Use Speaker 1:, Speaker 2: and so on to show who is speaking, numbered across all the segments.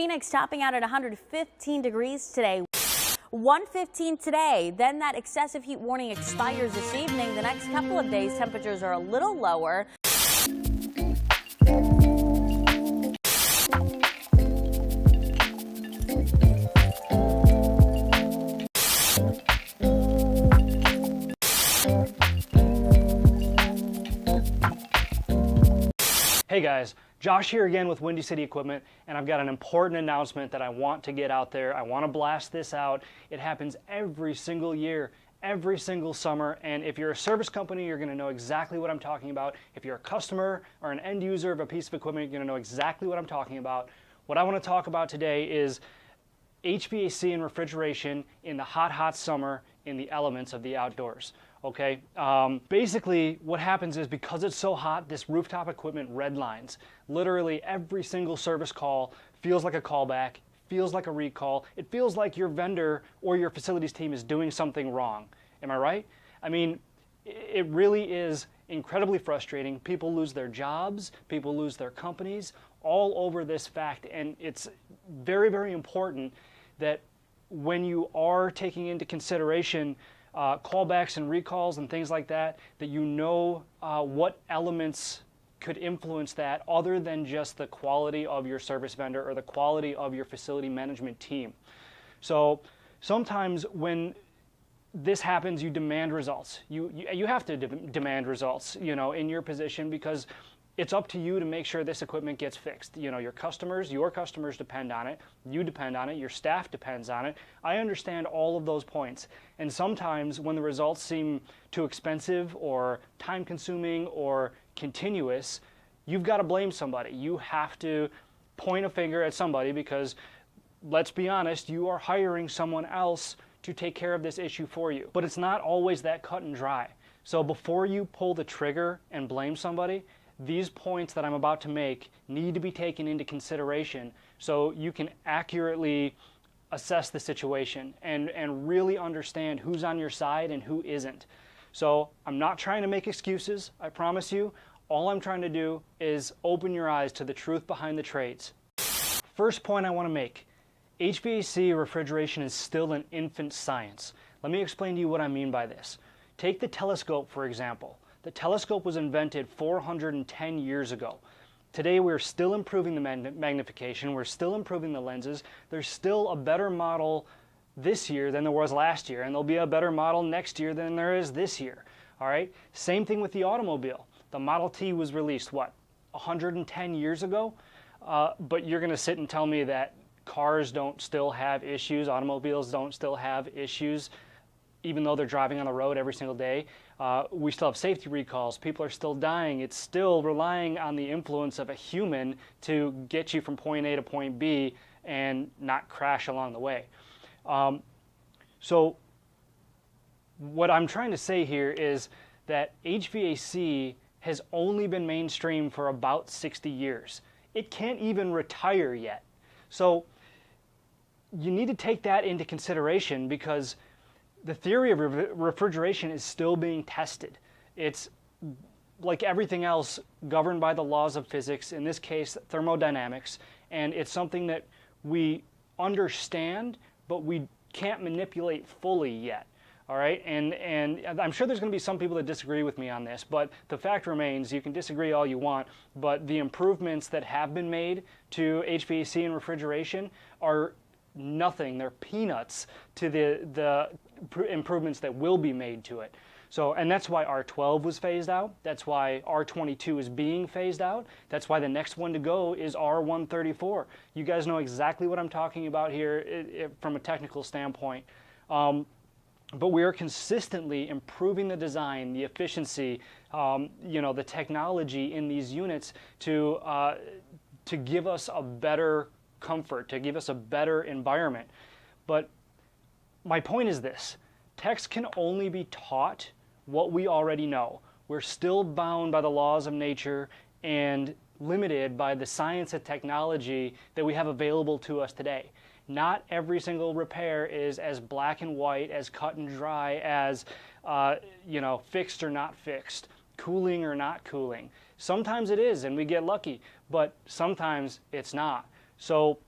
Speaker 1: Phoenix topping out at 115 degrees today. 115 today, then that excessive heat warning expires this evening. The next couple of days, temperatures are a little lower.
Speaker 2: Hey guys, Josh here again with Windy City Equipment, and I've got an important announcement that I want to get out there. I want to blast this out. It happens every single year, every single summer, and if you're a service company, you're going to know exactly what I'm talking about. If you're a customer or an end user of a piece of equipment, you're going to know exactly what I'm talking about. What I want to talk about today is HVAC and refrigeration in the hot summer in the elements of the outdoors. Okay, basically what happens is because it's so hot, this rooftop equipment redlines. Literally every single service call feels like a callback, feels like a recall. It feels like your vendor or your facilities team is doing something wrong. Am I right? I mean, it really is incredibly frustrating. People lose their jobs, people lose their companies, all over this fact. And it's very, very important that when you are taking into consideration callbacks and recalls and things like that, that you know what elements could influence that other than just the quality of your service vendor or the quality of your facility management team. So sometimes when this happens, you demand results. You have to demand results, you know, in your position, because it's up to you to make sure this equipment gets fixed. You know, your customers depend on it, you depend on it, your staff depends on it. I understand all of those points. And sometimes when the results seem too expensive or time consuming or continuous, you've got to blame somebody. You have to point a finger at somebody because, let's be honest, you are hiring someone else to take care of this issue for you. But it's not always that cut and dry. So before you pull the trigger and blame somebody, these points that I'm about to make need to be taken into consideration so you can accurately assess the situation and really understand who's on your side and who isn't. So I'm not trying to make excuses, I promise you. All I'm trying to do is open your eyes to the truth behind the trades. First point I want to make, HVAC refrigeration is still an infant science. Let me explain to you what I mean by this. Take the telescope, for example. The telescope was invented 410 years ago. Today we're still improving the magnification, we're still improving the lenses. There's still a better model this year than there was last year, and there'll be a better model next year than there is this year. All right? Same thing with the automobile. The Model T was released, what, 110 years ago? But you're going to sit and tell me that cars don't still have issues, automobiles don't still have issues, even though they're driving on the road every single day. We still have safety recalls. People are still dying. It's still relying on the influence of a human to get you from point A to point B and not crash along the way. So what I'm trying to say here is that HVAC has only been mainstream for about 60 years. It can't even retire yet. So you need to take that into consideration because the theory of refrigeration is still being tested. It's like everything else governed by the laws of physics, in this case thermodynamics, and it's something that we understand but we can't manipulate fully yet. All right, and I'm sure there's going to be some people that disagree with me on this, but the fact remains, you can disagree all you want, but the improvements that have been made to HVAC and refrigeration are nothing. They're peanuts to the improvements that will be made to it. So, and that's why R12 was phased out. That's why R22 is being phased out. That's why the next one to go is R134. You guys know exactly what I'm talking about here from a technical standpoint. But we are consistently improving the design, the efficiency, you know, the technology in these units to give us a better comfort, to give us a better environment. But my point is this: techs can only be taught what we already know. We're still bound by the laws of nature and limited by the science and technology that we have available to us today. Not every single repair is as black and white, as cut and dry, as you know, fixed or not fixed, cooling or not cooling. Sometimes it is, and we get lucky, but sometimes it's not. So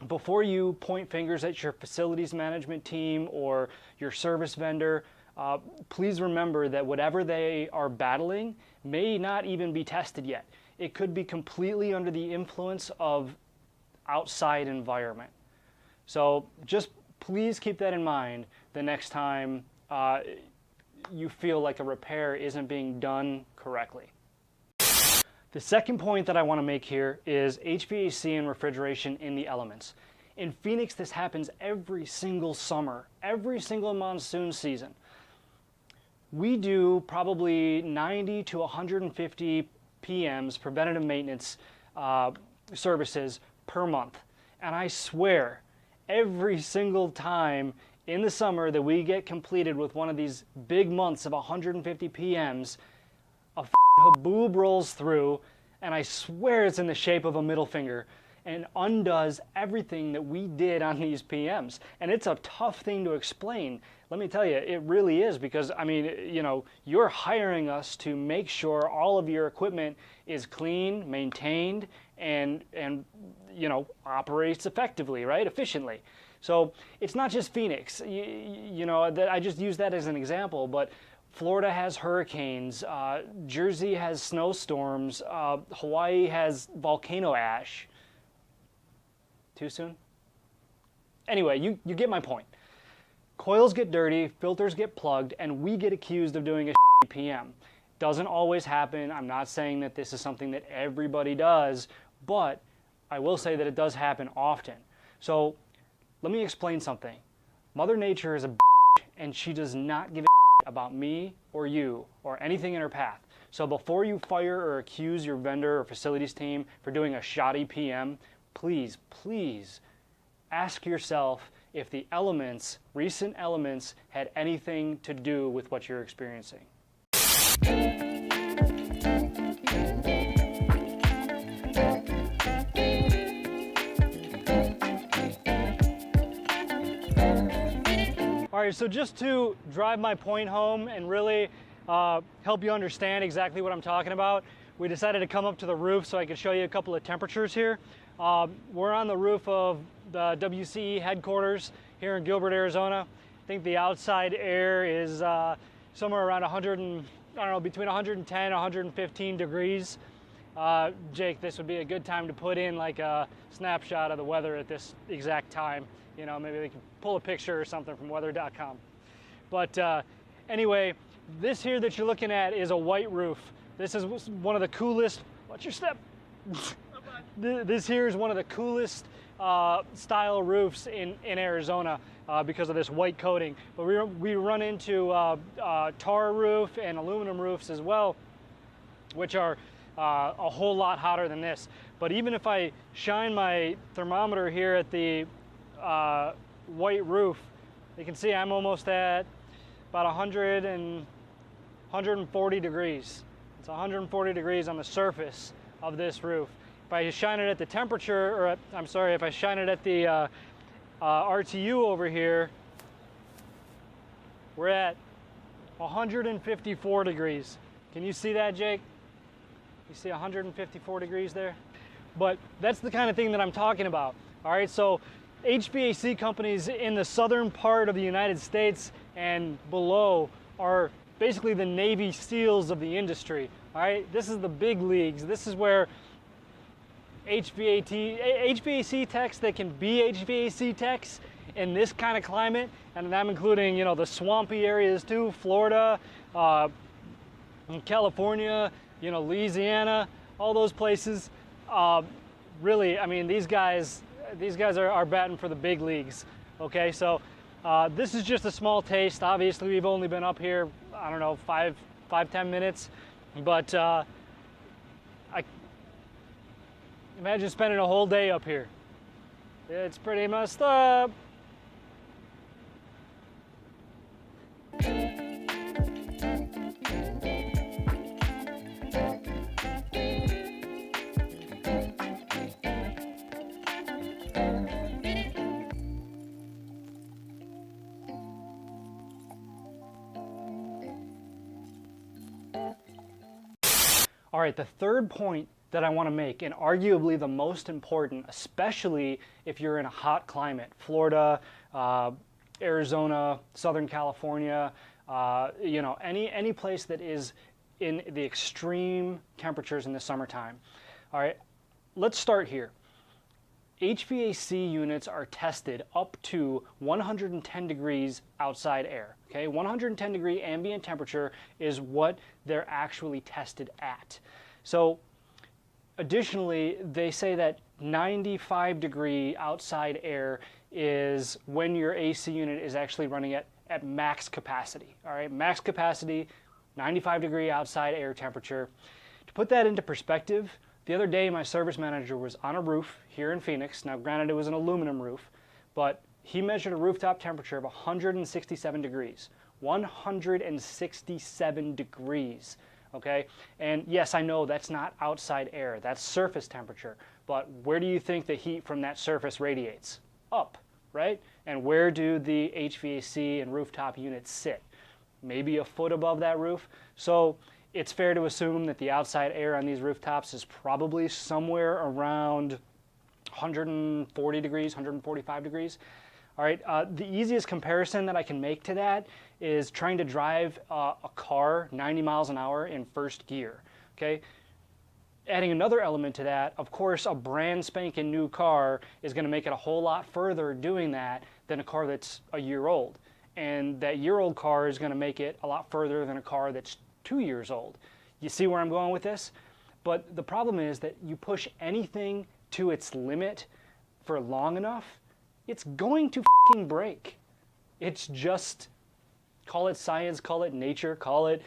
Speaker 2: before you point fingers at your facilities management team or your service vendor, please remember that whatever they are battling may not even be tested yet. It could be completely under the influence of outside environment. So just please keep that in mind the next time you feel like a repair isn't being done correctly. The second point that I want to make here is HVAC and refrigeration in the elements. In Phoenix, this happens every single summer, every single monsoon season. We do probably 90 to 150 PMs, preventative maintenance services per month. And I swear, every single time in the summer that we get completed with one of these big months of 150 PMs, a haboob rolls through, and I swear it's in the shape of a middle finger and undoes everything that we did on these PMs. And it's a tough thing to explain. Let me tell you, it really is, because I mean, you know, you're hiring us to make sure all of your equipment is clean, maintained, and you know, operates effectively, right? Efficiently. So it's not just Phoenix. You know, that I just use that as an example, but Florida has hurricanes, Jersey has snowstorms, Hawaii has volcano ash. Too soon? Anyway, you get my point. Coils get dirty, filters get plugged, and we get accused of doing a PM. Doesn't always happen. I'm not saying that this is something that everybody does, but I will say that it does happen often. So let me explain something. Mother Nature is a and she does not give a about me or you or anything in her path. So before you fire or accuse your vendor or facilities team for doing a shoddy PM, please, please ask yourself if the elements, recent elements, had anything to do with what you're experiencing. All right, so just to drive my point home and really help you understand exactly what I'm talking about, we decided to come up to the roof so I could show you a couple of temperatures here. We're on the roof of the WCE headquarters here in Gilbert, Arizona. I think the outside air is somewhere around 100 and, I don't know, between 110 and 115 degrees. Jake, this would be a good time to put in like a snapshot of the weather at this exact time. You know, maybe they can pull a picture or something from weather.com. But anyway, this here that you're looking at is a white roof. This is one of the coolest, watch your step. This here is one of the coolest style roofs in Arizona because of this white coating. But we run into tar roof and aluminum roofs as well, which are a whole lot hotter than this. But even if I shine my thermometer here at the white roof, you can see I'm almost at about 140 degrees. It's 140 degrees on the surface of this roof. If I shine it at the temperature, or I'm sorry, if I shine it at the RTU over here, we're at 154 degrees. Can you see that, Jake? You see 154 degrees there? But that's the kind of thing that I'm talking about. All right, so HVAC companies in the southern part of the United States and below are basically the Navy SEALs of the industry. All right, this is the big leagues. This is where HVAC techs that can be HVAC techs in this kind of climate, and I'm including, you know, the swampy areas too, Florida, California, you know, Louisiana, all those places. Really, I mean, these guys are batting for the big leagues. Okay, so this is just a small taste. Obviously, we've only been up here, I don't know, 5-10 minutes, but I imagine spending a whole day up here. It's pretty messed up. All right, the third point that I want to make, and arguably the most important, especially if you're in a hot climate, Florida, Arizona, Southern California, you know, any place that is in the extreme temperatures in the summertime. All right, let's start here. HVAC units are tested up to 110 degrees outside air. Okay, 110 degree ambient temperature is what they're actually tested at. So additionally, they say that 95 degree outside air is when your AC unit is actually running at max capacity. All right, max capacity, 95 degree outside air temperature. To put that into perspective, the other day my service manager was on a roof here in Phoenix. Now granted, it was an aluminum roof, but he measured a rooftop temperature of 167 degrees. 167 degrees. Okay, and yes, I know that's not outside air, that's surface temperature, but where do you think the heat from that surface radiates? Up, right? And where do the HVAC and rooftop units sit? Maybe a foot above that roof. So it's fair to assume that the outside air on these rooftops is probably somewhere around 140 degrees, 145 degrees. All right, the easiest comparison that I can make to that is trying to drive a car 90 miles an hour in first gear, okay? Adding another element to that, of course, a brand spanking new car is going to make it a whole lot further doing that than a car that's a year old. And that year-old car is going to make it a lot further than a car that's 2 years old. You see where I'm going with this? But the problem is that you push anything to its limit for long enough, it's going to f***ing break. It's just, call it science, call it nature, call it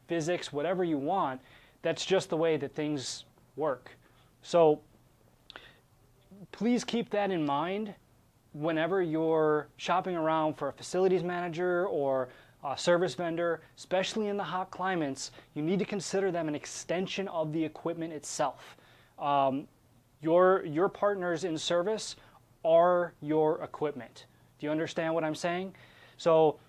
Speaker 2: physics, whatever you want. That's just the way that things work. So please keep that in mind whenever you're shopping around for a facilities manager or a service vendor, especially in the hot climates. You need to consider them an extension of the equipment itself. Your partners in service are your equipment. Do you understand what I'm saying? So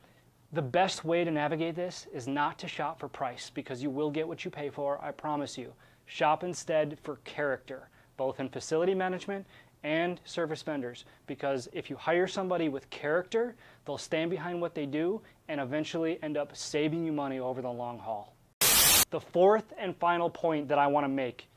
Speaker 2: the best way to navigate this is not to shop for price, because you will get what you pay for, I promise you. Shop instead for character, both in facility management and service vendors, because if you hire somebody with character, they'll stand behind what they do and eventually end up saving you money over the long haul. The fourth and final point that I want to make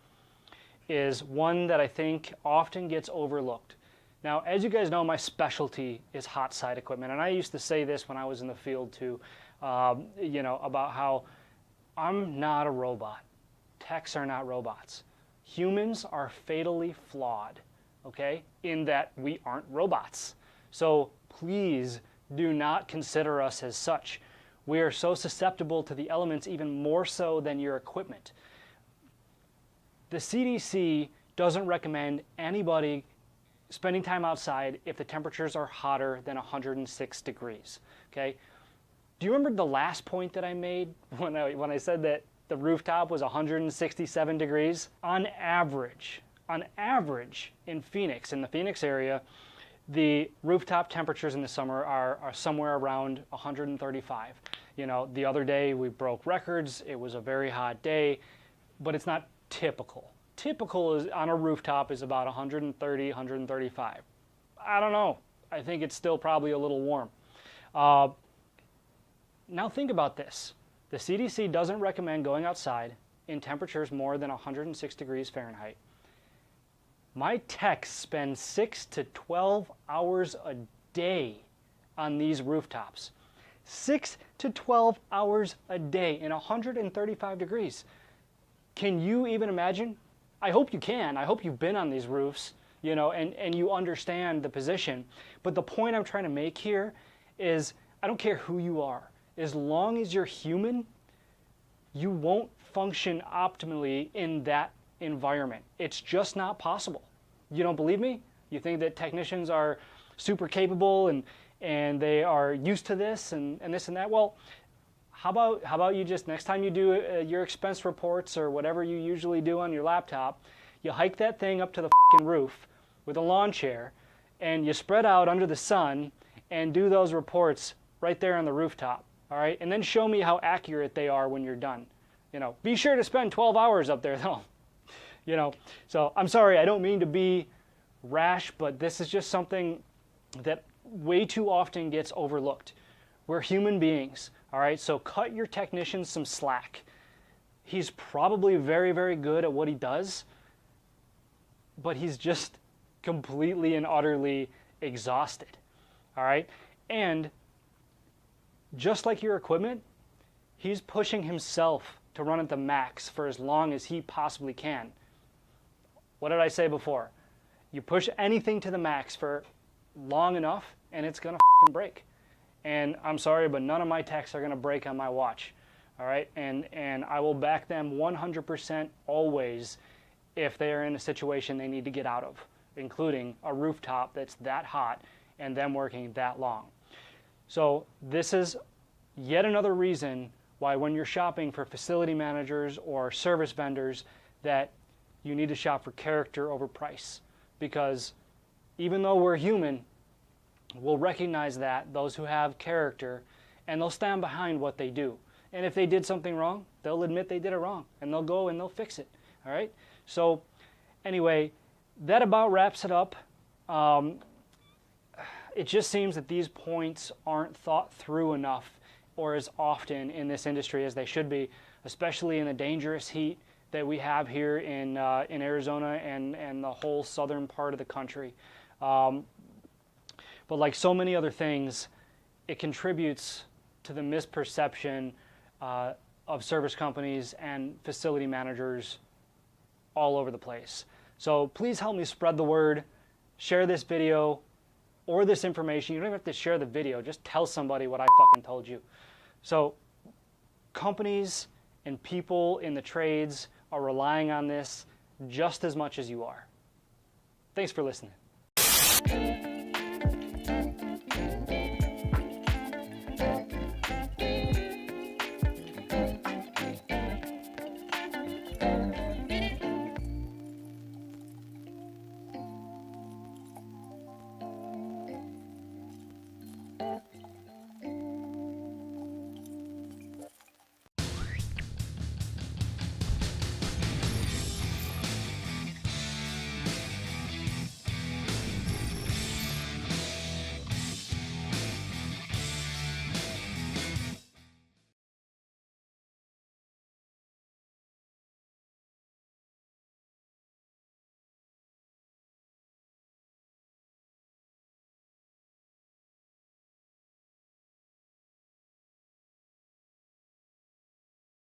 Speaker 2: is one that I think often gets overlooked. Now, as you guys know, my specialty is hot side equipment, and I used to say this when I was in the field too, you know, about how I'm not a robot. Techs are not robots. Humans are fatally flawed, okay, in that we aren't robots. So please do not consider us as such. We are so susceptible to the elements, even more so than your equipment. The CDC doesn't recommend anybody spending time outside if the temperatures are hotter than 106 degrees, okay? Do you remember the last point that I made when I said that the rooftop was 167 degrees? On average in Phoenix, in the Phoenix area, the rooftop temperatures in the summer are somewhere around 135. You know, the other day we broke records. It was a very hot day, but it's not typical. Typical is on a rooftop is about 130, 135. I don't know. I think it's still probably a little warm. Now think about this. The CDC doesn't recommend going outside in temperatures more than 106 degrees Fahrenheit. My techs spend 6 to 12 hours a day on these rooftops. 6 to 12 hours a day in 135 degrees. Can you even imagine? I hope you can. I hope you've been on these roofs, you know, and you understand the position. But the point I'm trying to make here is I don't care who you are. As long as you're human, you won't function optimally in that environment. It's just not possible. You don't believe me? You think that technicians are super capable and they are used to this and this and that? Well, how about you just, next time you do your expense reports or whatever you usually do on your laptop, you hike that thing up to the f***ing roof with a lawn chair and you spread out under the sun and do those reports right there on the rooftop, all right? And then show me how accurate they are when you're done. You know, be sure to spend 12 hours up there though. You know, so I'm sorry, I don't mean to be rash, but this is just something that way too often gets overlooked. We're human beings, all right? So cut your technician some slack. He's probably very, very good at what he does, but he's just completely and utterly exhausted, all right? And just like your equipment, he's pushing himself to run at the max for as long as he possibly can. What did I say before? You push anything to the max for long enough and it's gonna f***ing break. And I'm sorry, but none of my techs are gonna break on my watch, all right? And I will back them 100% always if they are in a situation they need to get out of, including a rooftop that's that hot and them working that long. So this is yet another reason why when you're shopping for facility managers or service vendors that you need to shop for character over price. Because even though we're human, we'll recognize that, those who have character, and they'll stand behind what they do. And if they did something wrong, they'll admit they did it wrong, and they'll go and they'll fix it, all right? So anyway, that about wraps it up. It just seems that these points aren't thought through enough or as often in this industry as they should be, especially in the dangerous heat that we have here in Arizona and the whole southern part of the country. But like so many other things, it contributes to the misperception of service companies and facility managers all over the place. So please help me spread the word, share this video or this information. You don't even have to share the video, just tell somebody what I fucking told you. So companies and people in the trades are relying on this just as much as you are. Thanks for listening.